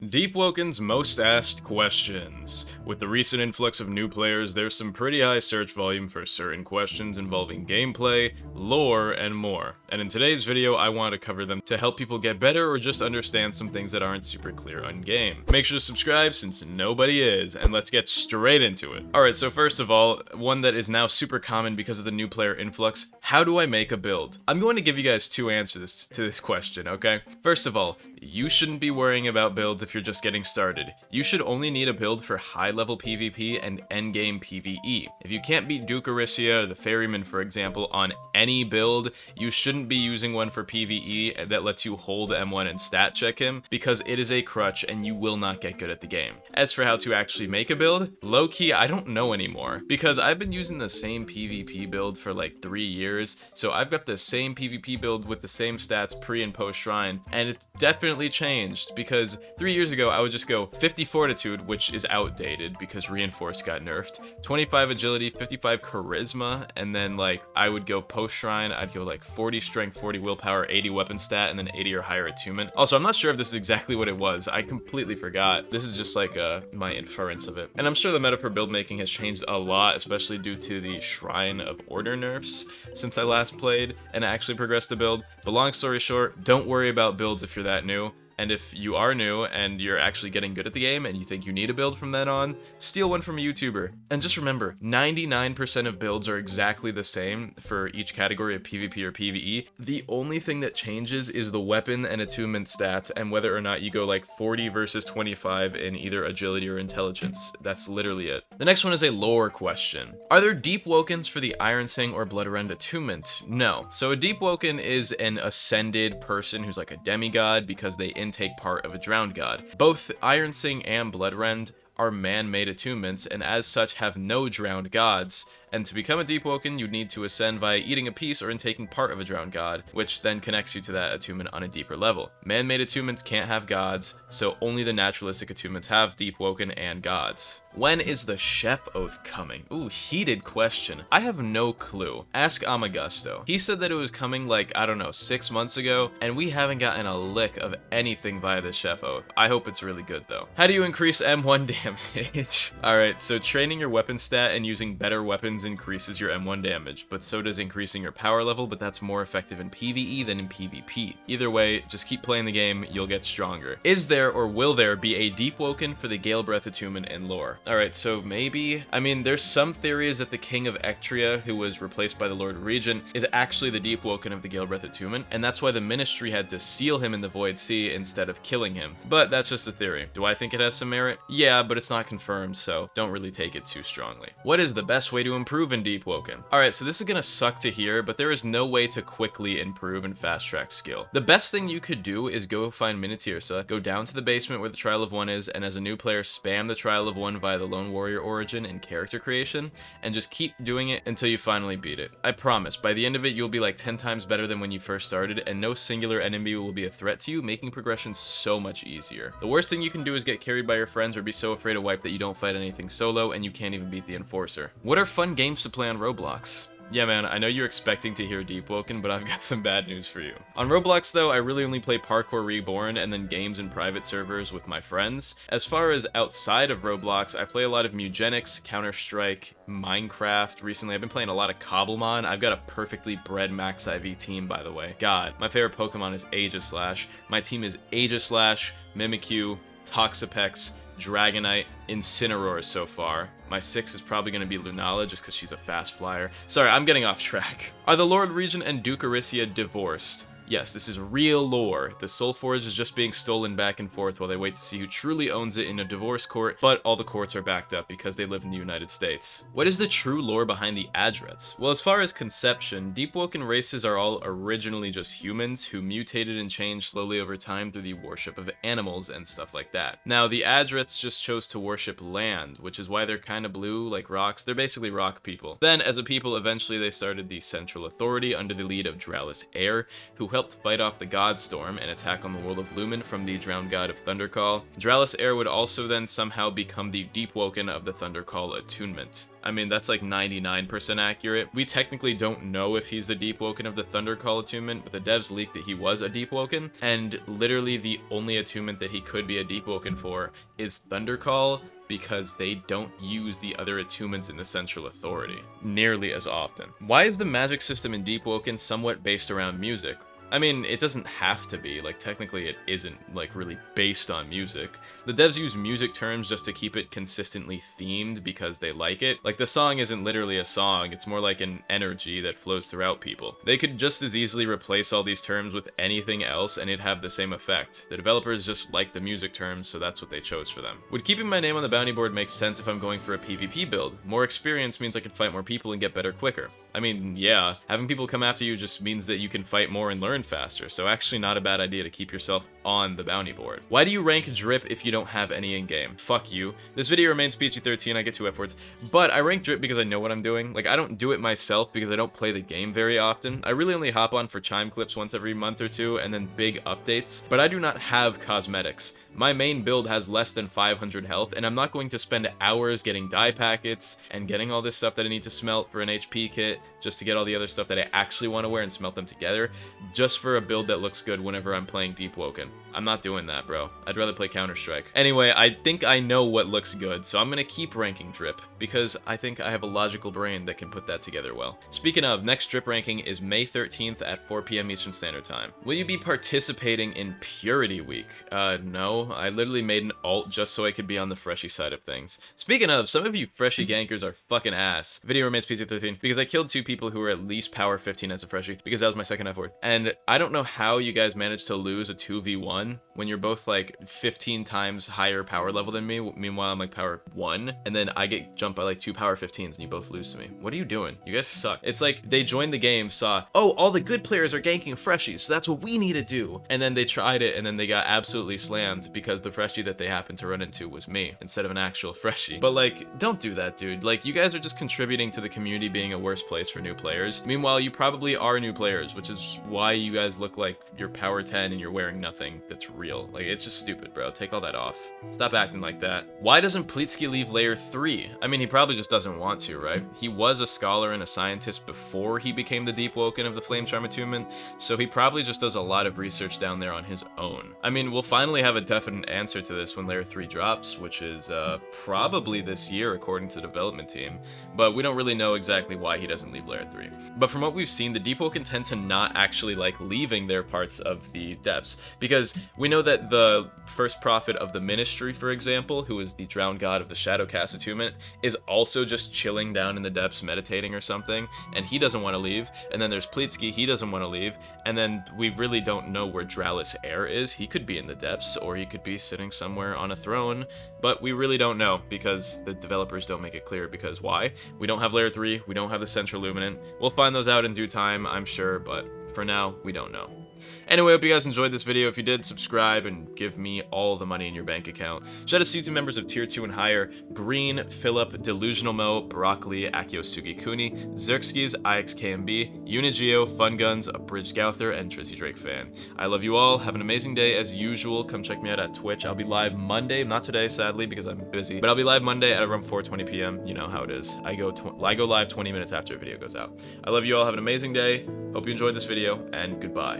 Deepwoken's most asked questions. With the recent influx of new players, there's some pretty high search volume for certain questions involving gameplay, lore, and more. And in today's video, I want to cover them to help people get better or just understand some things that aren't super clear on game. Make sure to subscribe since nobody is, and let's get straight into it. Alright, so first of all, one that is now super common because of the new player influx, how do I make a build? I'm going to give you guys two answers to this question, okay? First of all, you shouldn't be worrying about builds if you're just getting started. You should only need a build for high level PvP and endgame PvE. If you can't beat Reaconteur or the Ferryman, for example, on any build, you shouldn't be using one for PvE that lets you hold M1 and stat check him, because it is a crutch and you will not get good at the game. As for how to actually make a build, low-key, I don't know anymore, because I've been using the same PvP build for like 3 years, so I've got the same PvP build with the same stats pre and post shrine, and it's definitely changed, because 3 years ago I would just go 50 fortitude, which is outdated because reinforced got nerfed, 25 agility, 55 charisma, and then like I would go post shrine, I'd go like 40 strength, 40 willpower, 80 weapon stat, and then 80 or higher attunement. Also, I'm not sure if this is exactly what it was. I completely forgot. This is just like my inference of it. And I'm sure the meta for build making has changed a lot, especially due to the Shrine of Order nerfs since I last played and actually progressed the build. But long story short, don't worry about builds if you're that new. And if you are new and you're actually getting good at the game and you think you need a build from then on, steal one from a YouTuber. And just remember, 99% of builds are exactly the same for each category of PvP or PvE. The only thing that changes is the weapon and attunement stats and whether or not you go like 40 versus 25 in either agility or intelligence. That's literally it. The next one is a lore question. Are there Deepwokens for the Ironsing or Bloodrend attunement? No. So a Deepwoken is an ascended person who's like a demigod because they take part of a drowned god. Both Ironsing and Bloodrend are man-made attunements and as such have no drowned gods, and to become a Deepwoken you'd need to ascend via eating a piece or in taking part of a drowned god, which then connects you to that attunement on a deeper level. Man-made attunements can't have gods, so only the naturalistic attunements have Deepwoken and gods. When is the Chef Oath coming? Ooh, heated question. I have no clue. Ask Amagusto. He said that it was coming like, I don't know, 6 months ago, and we haven't gotten a lick of anything via the Chef Oath. I hope it's really good though. How do you increase M1 damage? Alright, so training your weapon stat and using better weapons increases your M1 damage, but so does increasing your power level, but that's more effective in PvE than in PvP. Either way, just keep playing the game, you'll get stronger. Is there or will there be a Deepwoken for the Gale Breath attunement and lore? Alright, so maybe, I mean, there's some theories that the King of Ectria, who was replaced by the Lord Regent, is actually the Deepwoken of the Gale Breath attunement, and that's why the Ministry had to seal him in the Void Sea instead of killing him. But that's just a theory. Do I think it has some merit? Yeah, but it's not confirmed, so don't really take it too strongly. What is the best way to improve in Deepwoken? Alright, so this is gonna suck to hear, but there is no way to quickly improve and fast track skill. The best thing you could do is go find Minotirsa, go down to the basement where the Trial of One is, and as a new player spam the Trial of One via the Lone Warrior origin and character creation, and just keep doing it until you finally beat it. I promise, by the end of it you'll be like 10 times better than when you first started, and no singular enemy will be a threat to you, making progression so much easier. The worst thing you can do is get carried by your friends or be so afraid of wipe that you don't fight anything solo and you can't even beat the Enforcer. What are fun games to play on Roblox? Yeah man, I know you're expecting to hear Deepwoken, but I've got some bad news for you. On Roblox though, I really only play Parkour Reborn and then games in private servers with my friends. As far as outside of Roblox, I play a lot of Mugenics, Counter-Strike, Minecraft. Recently I've been playing a lot of Cobblemon. I've got a perfectly bred Max IV team, by the way. God, my favorite Pokemon is Aegislash. My team is Aegislash, Mimikyu, Toxapex, Dragonite, Incineroar so far. My 6 is probably going to be Lunala just because she's a fast flyer. Sorry, I'm getting off track. Are the Lord Regent and Duke Aricia divorced? Yes, this is real lore. The Soul Forge is just being stolen back and forth while they wait to see who truly owns it in a divorce court, but all the courts are backed up because they live in the United States. What is the true lore behind the Adrets? Well, as far as conception, Deepwoken races are all originally just humans who mutated and changed slowly over time through the worship of animals and stuff like that. Now, the Adrets just chose to worship land, which is why they're kind of blue, like rocks. They're basically rock people. Then, as a people, eventually they started the Central Authority under the lead of Dralis Heir, who helped fight off the Godstorm, an attack on the world of Lumen from the drowned god of Thundercall. Dralis Heir would also then somehow become the Deepwoken of the Thundercall attunement. I mean, that's like 99% accurate. We technically don't know if he's the Deepwoken of the Thundercall attunement, but the devs leaked that he was a Deepwoken, and literally the only attunement that he could be a Deepwoken for is Thundercall, because they don't use the other attunements in the Central Authority nearly as often. Why is the magic system in Deepwoken somewhat based around music? I mean, it doesn't have to be, like, technically it isn't, like, really based on music. The devs use music terms just to keep it consistently themed because they like it. Like, the song isn't literally a song, it's more like an energy that flows throughout people. They could just as easily replace all these terms with anything else and it'd have the same effect. The developers just like the music terms, so that's what they chose for them. Would keeping my name on the bounty board make sense if I'm going for a PvP build? More experience means I can fight more people and get better quicker. I mean, yeah, having people come after you just means that you can fight more and learn faster, so actually not a bad idea to keep yourself on the bounty board. Why do you rank Drip if you don't have any in-game? Fuck you. This video remains PG-13, I get 2 F-words, but I rank Drip because I know what I'm doing. Like, I don't do it myself because I don't play the game very often. I really only hop on for chime clips once every month or two, and then big updates, but I do not have cosmetics. My main build has less than 500 health, and I'm not going to spend hours getting dye packets and getting all this stuff that I need to smelt for an HP kit just to get all the other stuff that I actually want to wear and smelt them together just for a build that looks good whenever I'm playing Deepwoken. I'm not doing that, bro. I'd rather play Counter-Strike. Anyway, I think I know what looks good, so I'm gonna keep ranking Drip because I think I have a logical brain that can put that together well. Speaking of, next Drip ranking is May 13th at 4 p.m. Eastern Standard Time. Will you be participating in Purity Week? No. I literally made an alt just so I could be on the freshy side of things. Speaking of, some of you freshy gankers are fucking ass. Video remains PG-13 because I killed 2 people who were at least power 15 as a freshie because that was my second F-word. And I don't know how you guys managed to lose a 2v1 when you're both like 15 times higher power level than me. Meanwhile, I'm like power 1, and then I get jumped by like 2 power 15s and you both lose to me. What are you doing? You guys suck. It's like they joined the game, saw, oh, all the good players are ganking freshies, so that's what we need to do. And then they tried it and then they got absolutely slammed because the freshie that they happened to run into was me instead of an actual freshie. But like, don't do that, dude. Like, you guys are just contributing to the community being a worse place for new players. Meanwhile, you probably are new players, which is why you guys look like you're power 10 and you're wearing nothing that's real. Like, it's just stupid, bro. Take all that off. Stop acting like that. Why doesn't Pleatsky leave layer 3? I mean, he probably just doesn't want to, right? He was a scholar and a scientist before he became the Deepwoken of the Flame Charm attunement, so he probably just does a lot of research down there on his own. I mean, we'll finally have a definite answer to this when layer 3 drops, which is probably this year according to the development team, but we don't really know exactly why he doesn't leave layer 3. But from what we've seen, the Deepwoken tend to not actually like leaving their parts of the depths, because we know that the first prophet of the ministry, for example, who is the drowned god of the Shadowcast attunement, is also just chilling down in the depths meditating or something, and he doesn't want to leave. And then there's Pleatsky, he doesn't want to leave, and then we really don't know where Dralis Heir is. He could be in the depths, or he could be sitting somewhere on a throne, but we really don't know because the developers don't make it clear. Because why? We don't have layer 3, we don't have the Central Luminant. We'll find those out in due time, I'm sure, but for now, we don't know. Anyway, I hope you guys enjoyed this video. If you did, subscribe and give me all the money in your bank account. Shout out to YouTube members of tier 2 and higher: Green, Philip, Delusional Mo, Broccoli, Akiosugi Kuni, Xerxes, IXKMB, Unigeo, Fun Guns, Abridged Gouther, and Trizzy Drake Fan. I love you all. Have an amazing day as usual. Come check me out at Twitch. I'll be live Monday, not today sadly because I'm busy, but I'll be live Monday at around 4:20 p.m. You know how it is. I go live 20 minutes after a video goes out. I love you all. Have an amazing day. Hope you enjoyed this video, and goodbye.